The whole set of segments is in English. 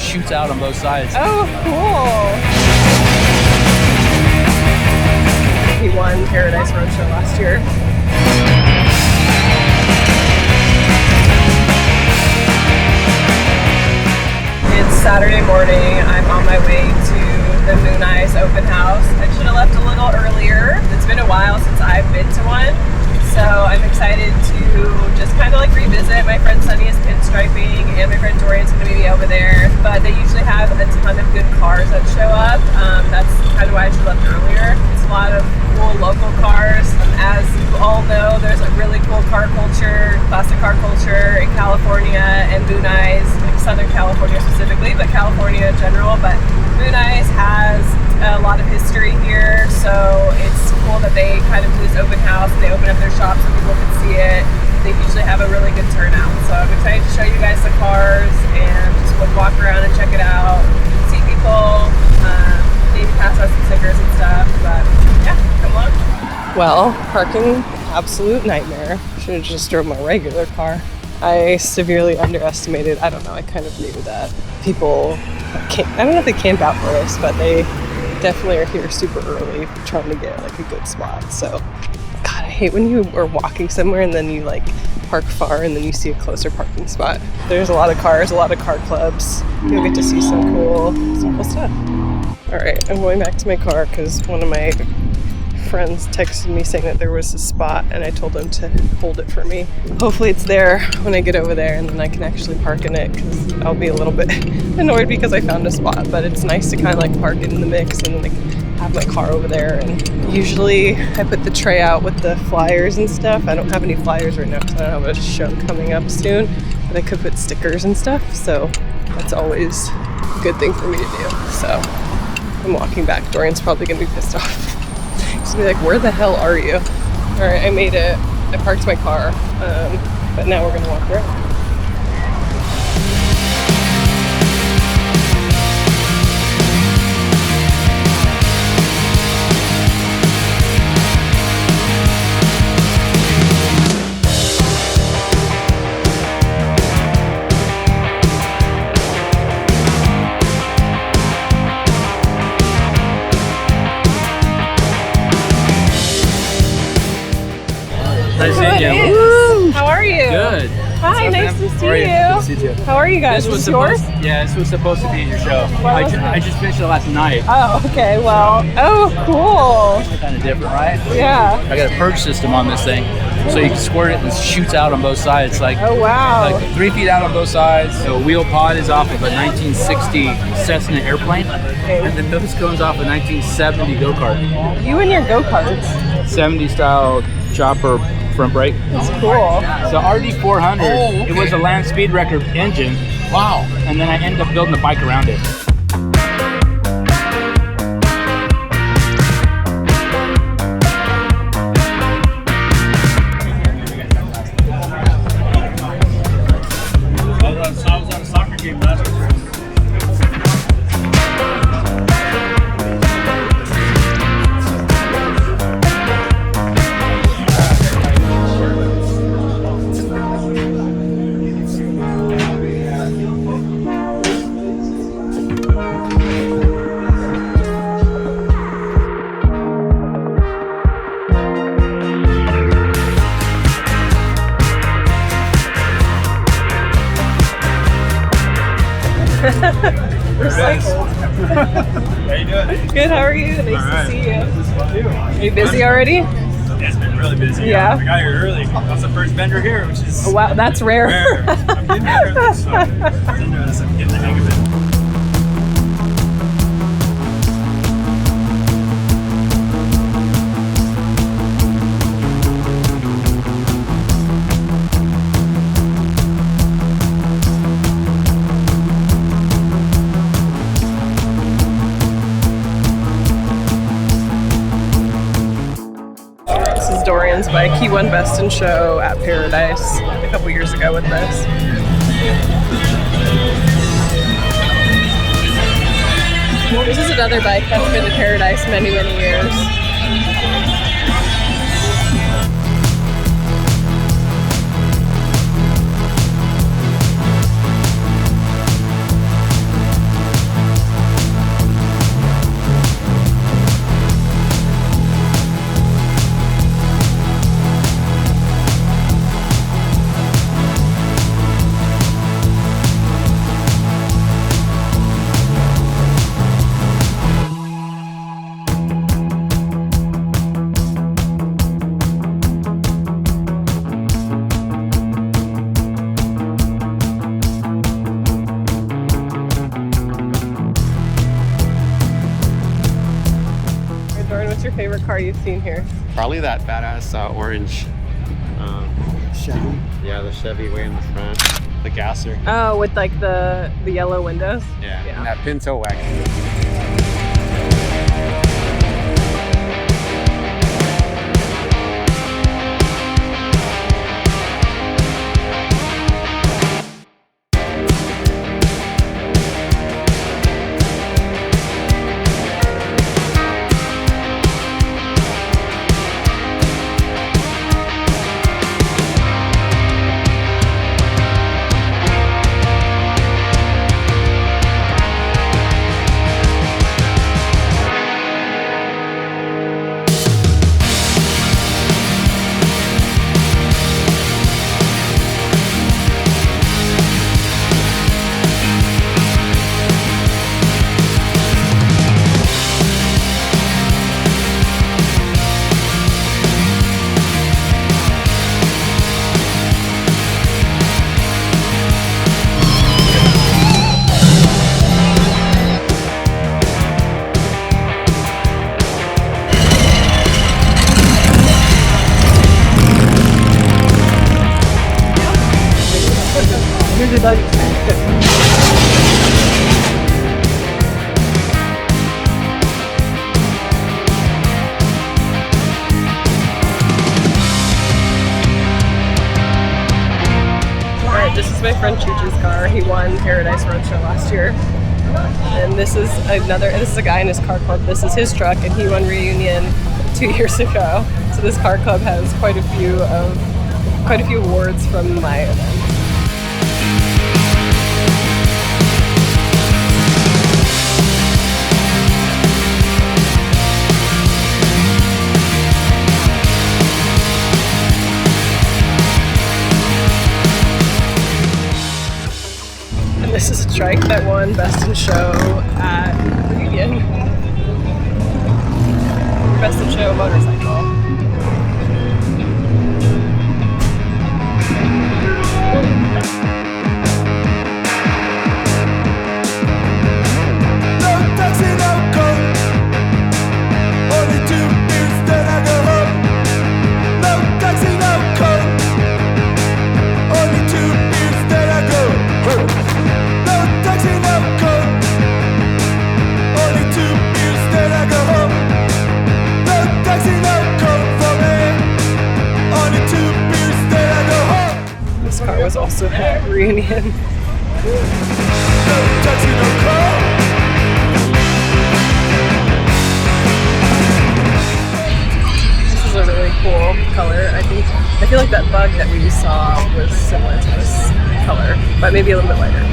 shoots out on both sides. Oh, cool. He won Paradise Roadshow last year. It's Saturday morning. I'm on my way to the Mooneyes open house. I should have left a little earlier. It's been a while since I've been to one. So I'm excited to just kind of like revisit. My friend Sunny is pinstriping and my friend Dorian's going to be over there. But they usually have a ton of good cars that show up. That's kind of why I should have left earlier. It's a lot of cool local cars. As you all know, there's a really cool car culture, classic car culture in California and Mooneyes, like Southern California specifically, but California in general. But Mooneyes has a lot of history here, so it's cool that they kind of do this open house and they open up their shop so people can see it. They usually have a really good turnout, so I'm excited to show you guys the cars and just walk around and check it out, see people, maybe pass out some stickers and stuff, but yeah, come on. Well, parking, absolute nightmare. Should have just drove my regular car. I severely underestimated, I don't know, I kind of knew that people I don't know if they camp out for this, but they definitely are here super early trying to get like a good spot. So, God, I hate when you are walking somewhere and then you like park far and then you see a closer parking spot. There's a lot of cars, a lot of car clubs. You'll get to see some cool stuff. All right, I'm going back to my car because one of my friends texted me saying that there was a spot and I told them to hold it for me. Hopefully it's there when I get over there and then I can actually park in it because I'll be a little bit annoyed because I found a spot, but it's nice to kind of like park it in the mix and like have my car over there. And usually I put the tray out with the flyers and stuff. I don't have any flyers right now because I don't have a show coming up soon, but I could put stickers and stuff, so that's always a good thing for me to do. So I'm walking back. Dorian's probably gonna be pissed off. He's gonna be like, where the hell are you? All right, I made it. I parked my car, but now we're gonna walk around. Nice seeing you. How are you? Good. Hi, nice to see you. Good to see you. How are you guys? This was yours? This was supposed to be your show. I just finished it last night. Oh, okay. Well, cool. It's kind of different, right? Yeah. I got a purge system on this thing, so you can squirt it and it shoots out on both sides. Like, oh wow. Like 3 feet out on both sides. The wheel pod is off of a 1960 Cessna airplane, and the nose cone's off a 1970 go-kart. You and your go-karts. 70 style chopper front brake. That's cool. So RD400, It was a land speed record engine. Wow. And then I ended up building a bike around it. I was on a soccer game last year. Recycled. How you doing? Good, how are you? Nice to see you. Are you busy already? Yeah, it's been really busy. Yeah. I got here early. I was the first vendor here, which is wow, that's rare. I'm getting here, so I'm getting the hang of it. Dorian's bike. He won Best in Show at Paradise a couple years ago with this. This is another bike that's been to Paradise many, many years. favorite car you've seen here? Probably that badass orange Chevy. Yeah, the Chevy way in the front. The gasser. Oh, with like the yellow windows? Yeah. Yeah. And that Pinto wagon. Alright, this is my friend Chuchi's car. He won Paradise Roadshow last year. And this is a guy in his car club. This is his truck, and he won Reunion 2 years ago. So this car club has quite a few awards from my event. And this is a trike that won Best in Show at Reunion. Best in Show motorcycle. This car was also at Reunion. This is a really cool color. I feel like that bug that we saw was similar to this color, but maybe a little bit lighter.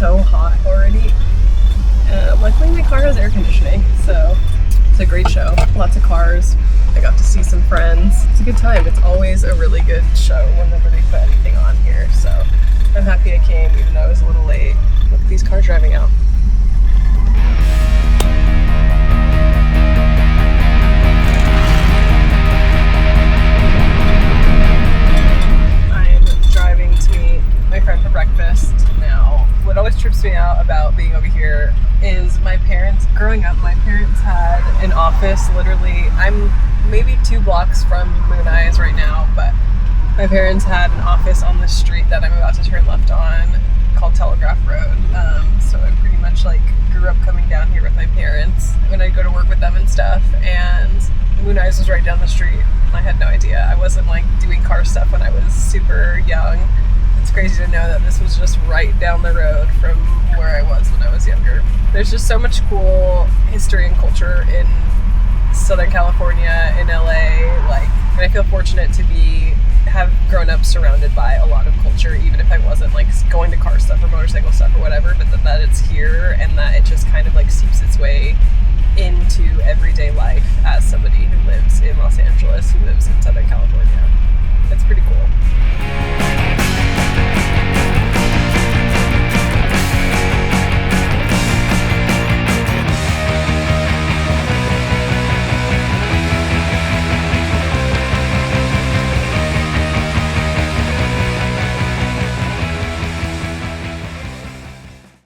So hot already. Luckily my car has air conditioning, so it's a great show. Lots of cars. I got to see some friends. It's a good time. It's always a really good show whenever they put anything on here, so I'm happy I came even though I was a little late. Look at these cars driving out. I'm driving to meet my friend for breakfast now. What always trips me out about being over here is my parents, growing up, my parents had an office literally, I'm maybe 2 blocks from Mooneyes right now, but My parents had an office on the street that I'm about to turn left on called Telegraph Road. So I pretty much like grew up coming down here with my parents when I'd go to work with them and stuff. And Mooneyes was right down the street. I had no idea. I wasn't like doing car stuff when I was super young. It's crazy to know that this was just right down the road from where I was when I was younger. There's just so much cool history and culture in Southern California, in LA, and I feel fortunate to have grown up surrounded by a lot of culture, even if I wasn't like going to car stuff or motorcycle stuff or whatever, but that it's here and that it just kind of like seeps its way into everyday life as somebody who lives in Los Angeles, who lives in Southern